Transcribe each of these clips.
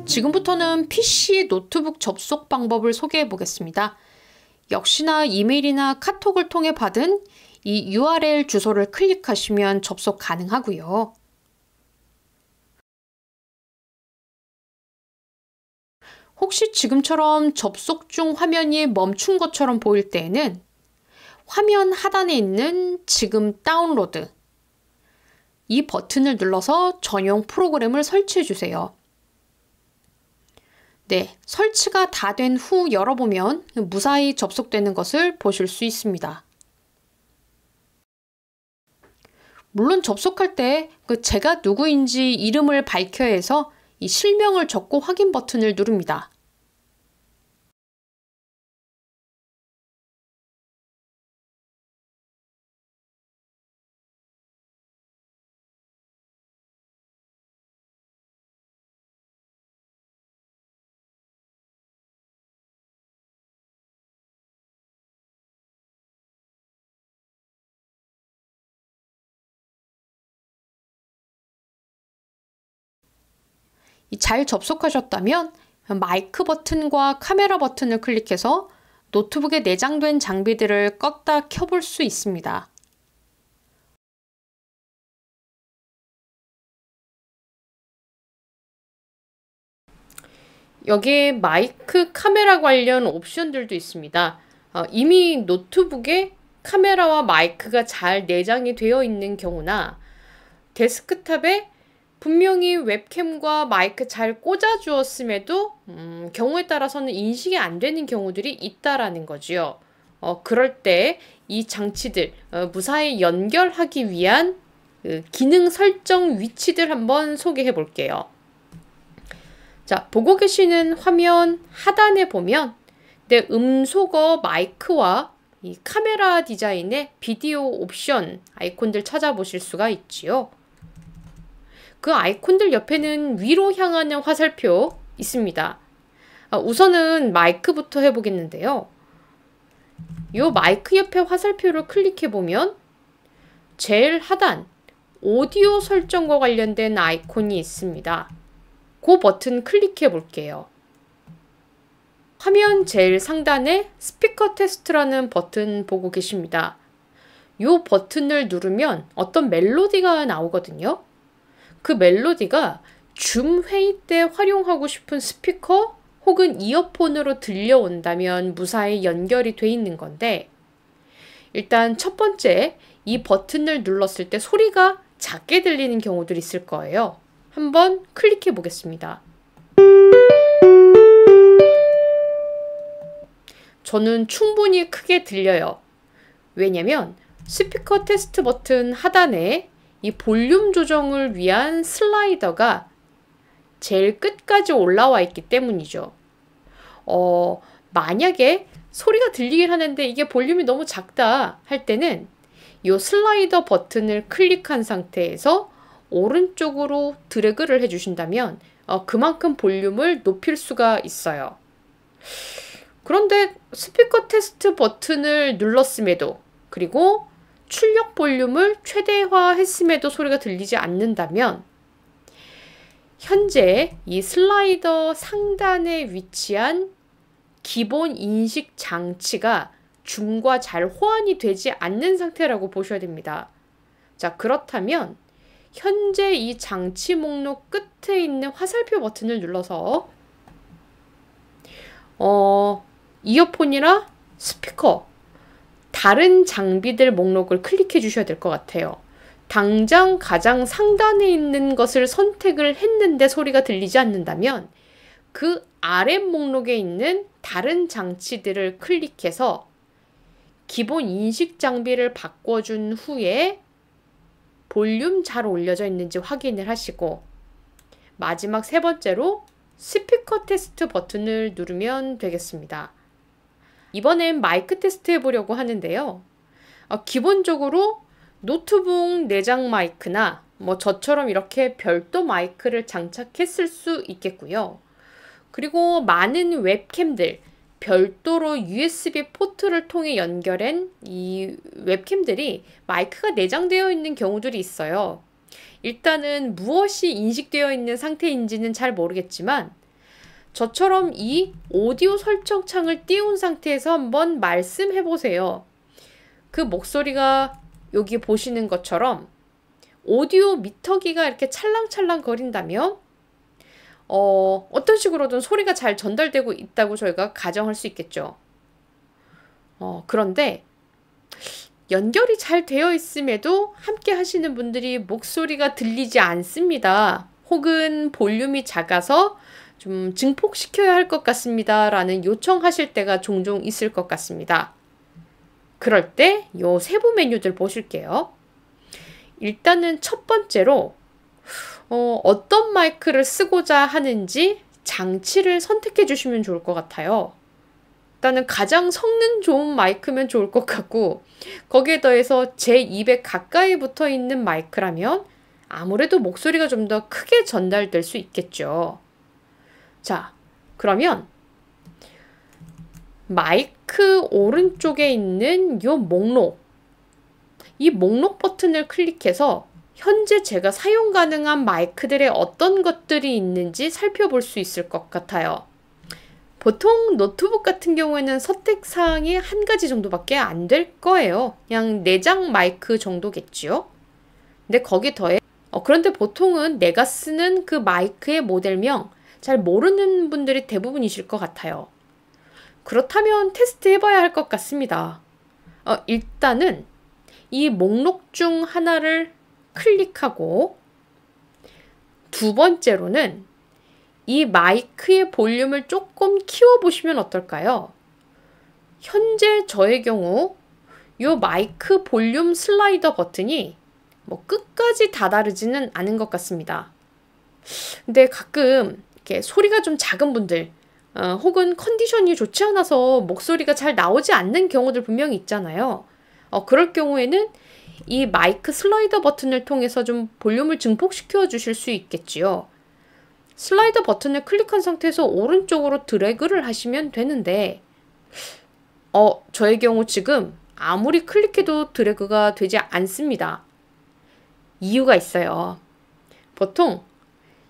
지금부터는 PC 노트북 접속 방법을 소개해 보겠습니다. 역시나 이메일이나 카톡을 통해 받은 이 URL 주소를 클릭하시면 접속 가능하고요. 혹시 지금처럼 접속 중 화면이 멈춘 것처럼 보일 때에는 화면 하단에 있는 지금 다운로드 이 버튼을 눌러서 전용 프로그램을 설치해 주세요. 네, 설치가 다 된 후 열어보면 무사히 접속되는 것을 보실 수 있습니다. 물론 접속할 때 제가 누구인지 이름을 밝혀야 해서 이 실명을 적고 확인 버튼을 누릅니다. 잘 접속하셨다면 마이크 버튼과 카메라 버튼을 클릭해서 노트북에 내장된 장비들을 껐다 켜볼 수 있습니다. 여기에 마이크, 카메라 관련 옵션들도 있습니다. 이미 노트북에 카메라와 마이크가 잘 내장이 되어 있는 경우나 데스크탑에 분명히 웹캠과 마이크 잘 꽂아 주었음에도 경우에 따라서는 인식이 안 되는 경우들이 있다라는 거지요. 그럴 때 이 장치들 무사히 연결하기 위한 기능 설정 위치들 한번 소개해 볼게요. 자, 보고 계시는 화면 하단에 보면 내 음소거 마이크와 이 카메라 디자인의 비디오 옵션 아이콘들 찾아보실 수가 있지요. 그 아이콘들 옆에는 위로 향하는 화살표 있습니다. 우선은 마이크부터 해보겠는데요. 이 마이크 옆에 화살표를 클릭해보면 제일 하단 오디오 설정과 관련된 아이콘이 있습니다. 그 버튼 클릭해 볼게요. 화면 제일 상단에 스피커 테스트라는 버튼 보고 계십니다. 이 버튼을 누르면 어떤 멜로디가 나오거든요. 그 멜로디가 줌 회의 때 활용하고 싶은 스피커 혹은 이어폰으로 들려온다면 무사히 연결이 돼 있는 건데, 일단 첫 번째 이 버튼을 눌렀을 때 소리가 작게 들리는 경우들이 있을 거예요. 한번 클릭해 보겠습니다. 저는 충분히 크게 들려요. 왜냐면 스피커 테스트 버튼 하단에 이 볼륨 조정을 위한 슬라이더가 제일 끝까지 올라와 있기 때문이죠. 만약에 소리가 들리긴 하는데 이게 볼륨이 너무 작다 할 때는 이 슬라이더 버튼을 클릭한 상태에서 오른쪽으로 드래그를 해주신다면 그만큼 볼륨을 높일 수가 있어요. 그런데 스피커 테스트 버튼을 눌렀음에도 그리고 출력 볼륨을 최대화했음에도 소리가 들리지 않는다면 현재 이 슬라이더 상단에 위치한 기본 인식 장치가 줌과 잘 호환이 되지 않는 상태라고 보셔야 됩니다. 자, 그렇다면 현재 이 장치 목록 끝에 있는 화살표 버튼을 눌러서 이어폰이나 스피커 다른 장비들 목록을 클릭해 주셔야 될 것 같아요. 당장 가장 상단에 있는 것을 선택을 했는데 소리가 들리지 않는다면 그 아래 목록에 있는 다른 장치들을 클릭해서 기본 인식 장비를 바꿔준 후에 볼륨 잘 올려져 있는지 확인을 하시고 마지막 세 번째로 스피커 테스트 버튼을 누르면 되겠습니다. 이번엔 마이크 테스트 해보려고 하는데요. 기본적으로 노트북 내장 마이크나 저처럼 이렇게 별도 마이크를 장착했을 수 있겠고요. 그리고 많은 웹캠들, 별도로 USB 포트를 통해 연결한 이 웹캠들이 마이크가 내장되어 있는 경우들이 있어요. 일단은 무엇이 인식되어 있는 상태인지는 잘 모르겠지만 저처럼 이 오디오 설정 창을 띄운 상태에서 한번 말씀해 보세요. 그 목소리가 여기 보시는 것처럼 오디오 미터기가 이렇게 찰랑찰랑 거린다면 어떤 식으로든 소리가 잘 전달되고 있다고 저희가 가정할 수 있겠죠. 그런데 연결이 잘 되어 있음에도 함께 하시는 분들이 목소리가 들리지 않습니다. 혹은 볼륨이 작아서 좀 증폭시켜야 할 것 같습니다. 라는 요청하실 때가 종종 있을 것 같습니다. 그럴 때 요 세부 메뉴들 보실게요. 일단은 첫 번째로 어떤 마이크를 쓰고자 하는지 장치를 선택해 주시면 좋을 것 같아요. 일단은 가장 성능 좋은 마이크면 좋을 것 같고 거기에 더해서 제 입에 가까이 붙어 있는 마이크라면 아무래도 목소리가 좀 더 크게 전달될 수 있겠죠. 자, 그러면 마이크 오른쪽에 있는 요 목록, 이 목록 버튼을 클릭해서 현재 제가 사용 가능한 마이크들의 어떤 것들이 있는지 살펴볼 수 있을 것 같아요. 보통 노트북 같은 경우에는 선택사항이 한 가지 정도밖에 안 될 거예요. 그냥 내장 마이크 정도겠지요. 근데 거기에 더해 그런데 보통은 내가 쓰는 그 마이크의 모델명 잘 모르는 분들이 대부분이실 것 같아요. 그렇다면 테스트 해봐야 할 것 같습니다. 일단은 이 목록 중 하나를 클릭하고 두 번째로는 이 마이크의 볼륨을 조금 키워보시면 어떨까요? 현재 저의 경우 이 마이크 볼륨 슬라이더 버튼이 끝까지 다다르지는 않은 것 같습니다. 근데 가끔 이렇게 소리가 좀 작은 분들 혹은 컨디션이 좋지 않아서 목소리가 잘 나오지 않는 경우들 분명히 있잖아요. 그럴 경우에는 이 마이크 슬라이더 버튼을 통해서 좀 볼륨을 증폭시켜 주실 수 있겠지요. 슬라이더 버튼을 클릭한 상태에서 오른쪽으로 드래그를 하시면 되는데 저의 경우 지금 아무리 클릭해도 드래그가 되지 않습니다. 이유가 있어요. 보통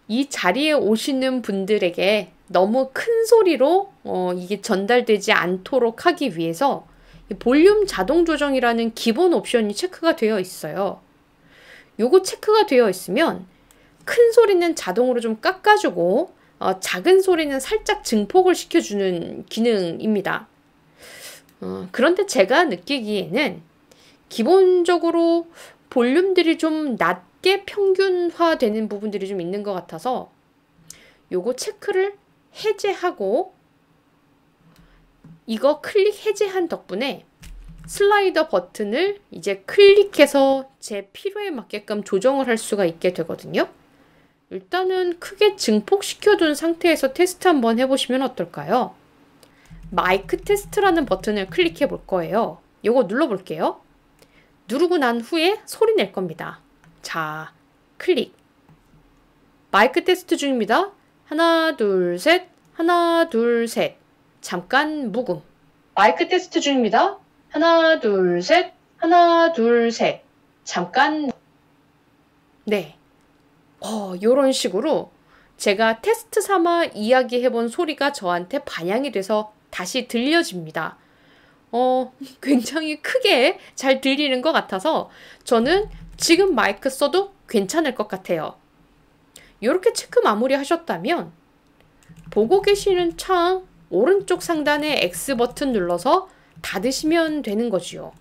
이 자리에 오시는 분들에게 너무 큰 소리로 이게 전달되지 않도록 하기 위해서 볼륨 자동 조정이라는 기본 옵션이 체크가 되어 있어요. 요거 체크가 되어 있으면 큰 소리는 자동으로 좀 깎아주고 작은 소리는 살짝 증폭을 시켜주는 기능입니다. 그런데 제가 느끼기에는 기본적으로 볼륨들이 좀 낮게 평균화되는 부분들이 좀 있는 것 같아서 요거 체크를 해제하고 이거 클릭 해제한 덕분에 슬라이더 버튼을 이제 클릭해서 제 필요에 맞게끔 조정을 할 수가 있게 되거든요. 일단은 크게 증폭시켜둔 상태에서 테스트 한번 해보시면 어떨까요? 마이크 테스트라는 버튼을 클릭해 볼 거예요. 요거 눌러볼게요. 누르고 난 후에 소리 낼 겁니다. 자, 클릭. 마이크 테스트 중입니다. 하나, 둘, 셋. 하나, 둘, 셋. 잠깐 묵음. 마이크 테스트 중입니다. 하나, 둘, 셋. 하나, 둘, 셋. 잠깐. 네. 요런 식으로 제가 테스트 삼아 이야기해본 소리가 저한테 반영이 돼서 다시 들려집니다. 굉장히 크게 잘 들리는 것 같아서 저는 지금 마이크 써도 괜찮을 것 같아요. 이렇게 체크 마무리 하셨다면 보고 계시는 창 오른쪽 상단에 X 버튼 눌러서 닫으시면 되는 거지요.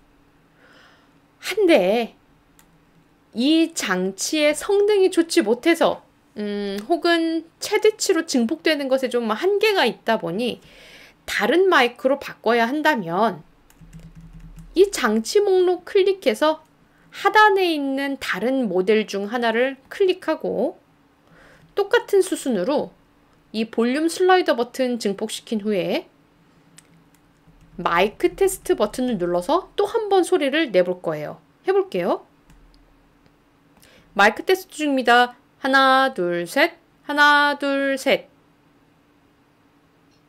한데 이 장치의 성능이 좋지 못해서 혹은 최대치로 증폭되는 것에 좀 한계가 있다 보니 다른 마이크로 바꿔야 한다면 이 장치 목록 클릭해서 하단에 있는 다른 모델 중 하나를 클릭하고 똑같은 수순으로 이 볼륨 슬라이더 버튼 증폭시킨 후에 마이크 테스트 버튼을 눌러서 또 한 번 소리를 내볼 거예요. 해볼게요. 마이크 테스트 중입니다. 하나, 둘, 셋. 하나, 둘, 셋.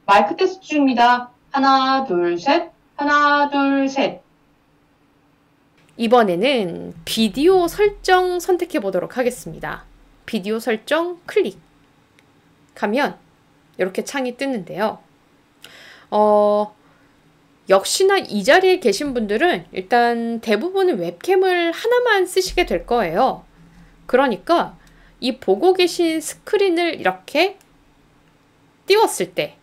마이크 테스트 중입니다. 하나, 둘, 셋. 하나, 둘, 셋. 이번에는 비디오 설정 선택해 보도록 하겠습니다. 비디오 설정 클릭하면 이렇게 창이 뜨는데요. 역시나 이 자리에 계신 분들은 일단 대부분은 웹캠을 하나만 쓰시게 될 거예요. 그러니까 이 보고 계신 스크린을 이렇게 띄웠을 때,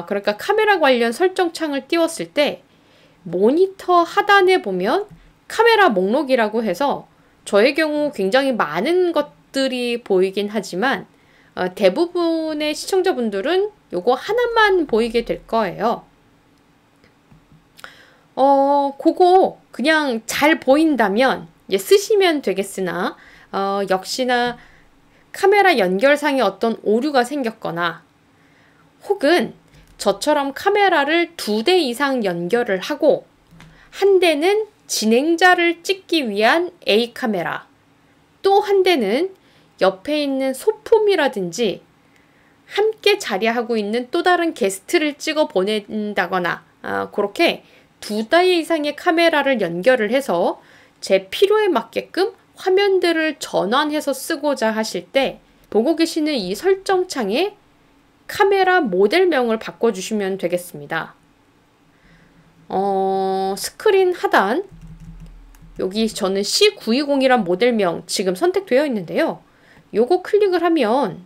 그러니까 카메라 관련 설정 창을 띄웠을 때 모니터 하단에 보면 카메라 목록이라고 해서 저의 경우 굉장히 많은 것들이 보이긴 하지만 대부분의 시청자분들은 요거 하나만 보이게 될 거예요. 그거 그냥 잘 보인다면 쓰시면 되겠으나 역시나 카메라 연결상에 어떤 오류가 생겼거나 혹은 저처럼 카메라를 2대 이상 연결을 하고 한 대는 진행자를 찍기 위한 A 카메라, 또 한 대는 옆에 있는 소품이라든지 함께 자리하고 있는 또 다른 게스트를 찍어 보낸다거나 그렇게 2대 이상의 카메라를 연결을 해서 제 필요에 맞게끔 화면들을 전환해서 쓰고자 하실 때 보고 계시는 이 설정창에 카메라 모델명을 바꿔주시면 되겠습니다. 스크린 하단 여기 저는 C920이란 모델명 지금 선택되어 있는데요. 요거 클릭을 하면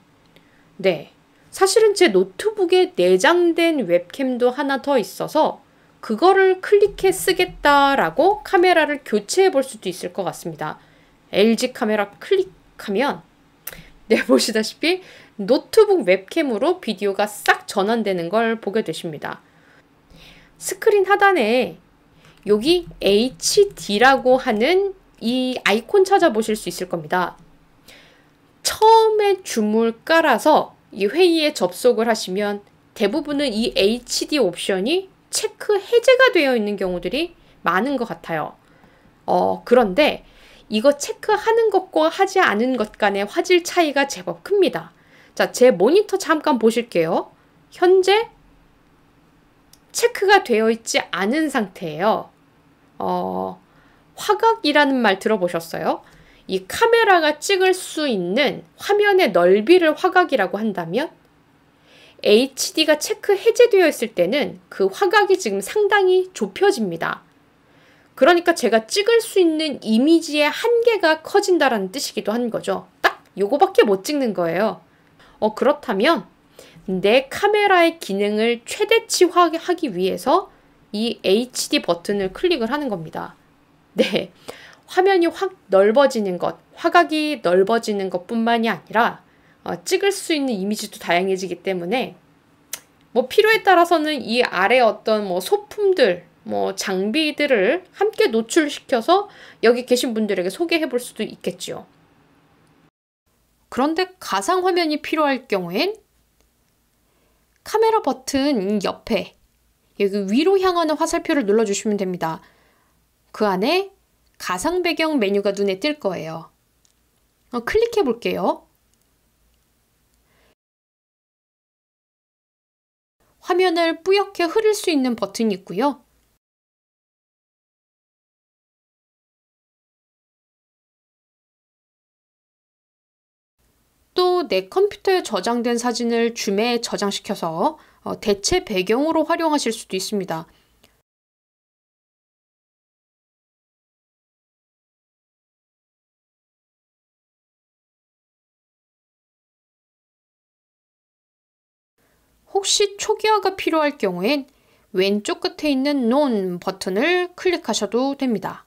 사실은 제 노트북에 내장된 웹캠도 하나 더 있어서 그거를 클릭해 쓰겠다라고 카메라를 교체해 볼 수도 있을 것 같습니다. LG 카메라 클릭하면 보시다시피 노트북 웹캠으로 비디오가 싹 전환되는 걸 보게 되십니다. 스크린 하단에 여기 HD라고 하는 이 아이콘 찾아보실 수 있을 겁니다. 처음에 줌을 깔아서 이 회의에 접속을 하시면 대부분은 이 HD 옵션이 체크 해제가 되어 있는 경우들이 많은 것 같아요. 그런데 이거 체크하는 것과 하지 않은 것 간의 화질 차이가 제법 큽니다. 자, 제 모니터 잠깐 보실게요. 현재 체크가 되어 있지 않은 상태예요. 화각이라는 말 들어보셨어요? 이 카메라가 찍을 수 있는 화면의 넓이를 화각이라고 한다면 HD가 체크 해제되어 있을 때는 그 화각이 지금 상당히 좁혀집니다. 그러니까 제가 찍을 수 있는 이미지의 한계가 커진다라는 뜻이기도 한 거죠. 딱 요거밖에 못 찍는 거예요. 그렇다면 내 카메라의 기능을 최대치화하기 위해서 이 HD 버튼을 클릭을 하는 겁니다. 화면이 확 넓어지는 것, 화각이 넓어지는 것뿐만이 아니라 찍을 수 있는 이미지도 다양해지기 때문에 필요에 따라서는 이 아래 어떤 소품들, 장비들을 함께 노출시켜서 여기 계신 분들에게 소개해 볼 수도 있겠죠. 그런데 가상 화면이 필요할 경우엔 카메라 버튼 옆에 여기 위로 향하는 화살표를 눌러주시면 됩니다. 그 안에 가상 배경 메뉴가 눈에 띌 거예요. 클릭해 볼게요. 화면을 뿌옇게 흐릴 수 있는 버튼이 있고요. 또 내 컴퓨터에 저장된 사진을 줌에 저장시켜서 대체 배경으로 활용하실 수도 있습니다. 혹시 초기화가 필요할 경우엔 왼쪽 끝에 있는 None 버튼을 클릭하셔도 됩니다.